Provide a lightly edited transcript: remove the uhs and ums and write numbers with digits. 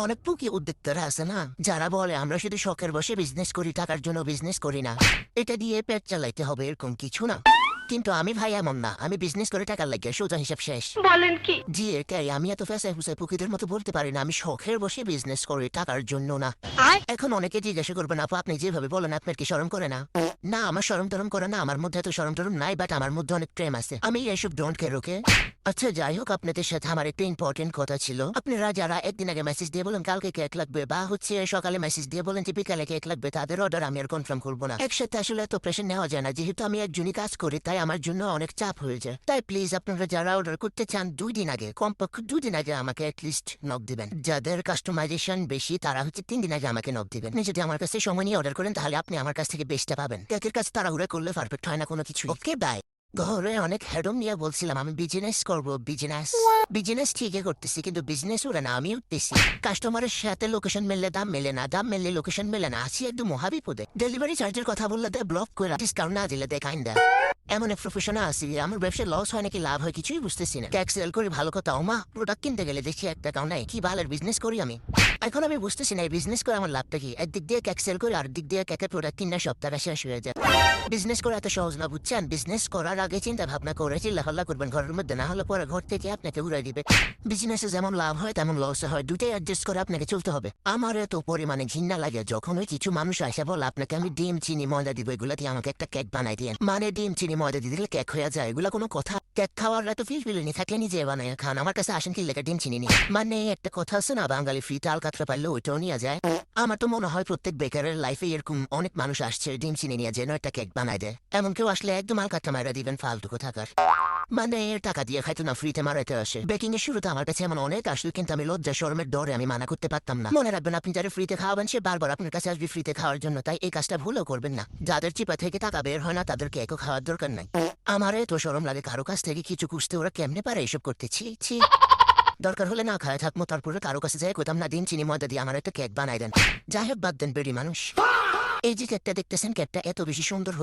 অনেক পুকি উদ্যোক্তারা আছে না, যারা বলে আমরা শুধু শখের বসে বিজনেস করি, টাকার জন্য বিজনেস করি না, এটা দিয়ে পেট চালাইতে হবে এরকম কিছু না। কিন্তু আমি ভাই এমন না, আমি বিজনেস করে টাকার লাগে সোজা হিসাব শেষ। বলেন কি? জি এটাই, আমি এত ফেসাই ফুসাই পুকিদের মতো বলতে পারি না আমি শখের বসে বিজনেস করি, টাকার জন্য না। এখন অনেকে জিজ্ঞাসা করবেন আপু আপনি যেভাবে বলেন আপনার কি শরম করে না? না, আমার শরম টরম করে না, আমার মধ্যে এত শরম টরম নাই, বাট আমার মধ্যে অনেক প্রেম আছে, আমি এসব ডোন্ট কেয়ার। ওকে আচ্ছা যাই হোক, আপনাদের সাথে আমার একটা ইম্পর্টেন্ট কথা ছিল। আপনারা যারা একদিন আগে মেসেজ দিয়ে বলেন কালকে কেক লাগবে, বা সকালে মেসেজ দিয়ে বলেন যে বিকালে কেক লাগবে, তাদের অর্ডার আমি আর কনফার্ম করবো না। একসাথে আসলে এত প্রেশার নেওয়া যায় না, যেহেতু আমি একজনই কাজ করি তাই আমার জন্য অনেক চাপ হয়ে যায়। তাই প্লিজ আপনারা যারা অর্ডার করতে চান 2 দিন আগে, কমপক্ষে 2 দিন আগে আমাকে অ্যাটলিস্ট নক দিবেন। যাদের কাস্টমাইজেশন বেশি তারা 3 দিন আগে আমাকে নক দিবেন। আপনি যদি আমার কাছে সময় নিয়ে অর্ডার করেন তাহলে আপনি আমার কাছ থেকে বেস্টটা পাবেন। কেকের কাছে তাড়াহুড়া করলে পারফেক্ট হয় না কোনো কিছু। Okay bye. ঘরে অনেক হেডম নিয়ে বলছিলাম আমি বিজনেস করব, বিজনেস ঠিকই করতেছি, কিন্তু বিজনেস ওরা না আমি উঠতেছি। কাস্টমারের সাথে লোকেশন মেললে দাম মেলে না, দাম মেললে লোকেশন মেলে না, আছি একদম মহাবিপদে। ডেলিভারি চার্জের কথা বললে দেয় ব্লক করে, ডিসকাউন্ট না দিলে দেয় কাইন্ডা। এমন এক প্রফেশনে আছি, আমার ব্যবসায় লস হয় নাকি লাভ হয় কিছুই বুঝতেছি না। ক্যাক সেল করি ভালো কথা, ওমা প্রোডাক্ট কিনতে গেলে দেখি 1 টাকাও নাই, কি ভালো বিজনেস করি আমি। এখন আমি বুঝতেছি না এই বিজনেস করে আমার লাভটা কি। একদিক দিয়ে ক্যাক সেল করি, আর দিক দিয়ে ক্যাকের প্রোডাক্ট কিনে সব টাকা শেষ হয়ে যায়। বিজনেস করা এত সহজ না বুঝছেন। বিজনেস করার আগে চিন্তা ভাবনা করে চিল্লাফাল্লা করবেন ঘরের মধ্যে, না হলে পরে ঘর থেকে আপনাকে উড়াই দিবে। বিজনেসে যেমন লাভ হয় তেমন লস হয়, দুটাই অ্যাডজাস্ট করে আপনাকে চলতে হবে। আমার এত পরিমাণে ঘৃণা লাগে যখন ওই কিছু মানুষ আসে বলে আপনাকে আমি ডিম চিনি ময়দা দিব, এগুলা দিয়ে আমাকে একটা কেক বানাই দিন। মানে ডিম চিনি ময়দা দিয়ে দিলে কেক হয়ে যায়, এগুলা কোনো কথা? কেক খাওয়ার এত ফিলফিলিনি থাকলে নিজে বানায় খান, আমার কাছে আসেন কি লেখা ডিম চিনি নি। মানে একটা কথা আছে না, বাঙালি ফ্রি তাল কাতরা পারলে ওইটাও নিয়ে যায়। আমার তো মনে হয় প্রত্যেক বেকারের লাইফে এরকম অনেক মানুষ আসছে ডিম চিনি নিয়ে যেন একটা কেক বানায় দেয়। এমন কেউ আসলে একদম আলকাতরা মারা দিবেন ফালতু থাকার। মানে এর টাকা দিয়ে খাইতো না, ফ্রিতে মারাইতে আসে। বেকিং এর শুরুতে আমার কাছে এমন অনেক আসলো, কিন্তু আমি লজ্জা শরমের ডরে আমি মানা করতে পারতাম না। মনে রাখবেন আপনি যারা ফ্রিতে খাওয়াবেন সে বারবার আপনার কাছে আসবে ফ্রিতে খাওয়ার জন্য, তাই এই কাজটা ভুলও করবেন না। যাদের চিপা থেকে টাকা বের হয় না তাদের কেকও খাওয়ার দরকার নাই। আমার এত শরম লাগে কারো কাছ থেকে কিছু খুঁজতে, ওরা কেমনে পারে এসব করতে, ছি ছি। দরকার হলে না খায় থাকবো, তারপরে কারো কাছে যাই কইতাম না ডিম চিনি ময়দা দিয়ে আমার একটা কেক বানাই দেন। যাই হোক বাদ দেন বেরি মানুষ। এই যে কেকটা দেখতেছেন, কেকটা এত বেশি সুন্দর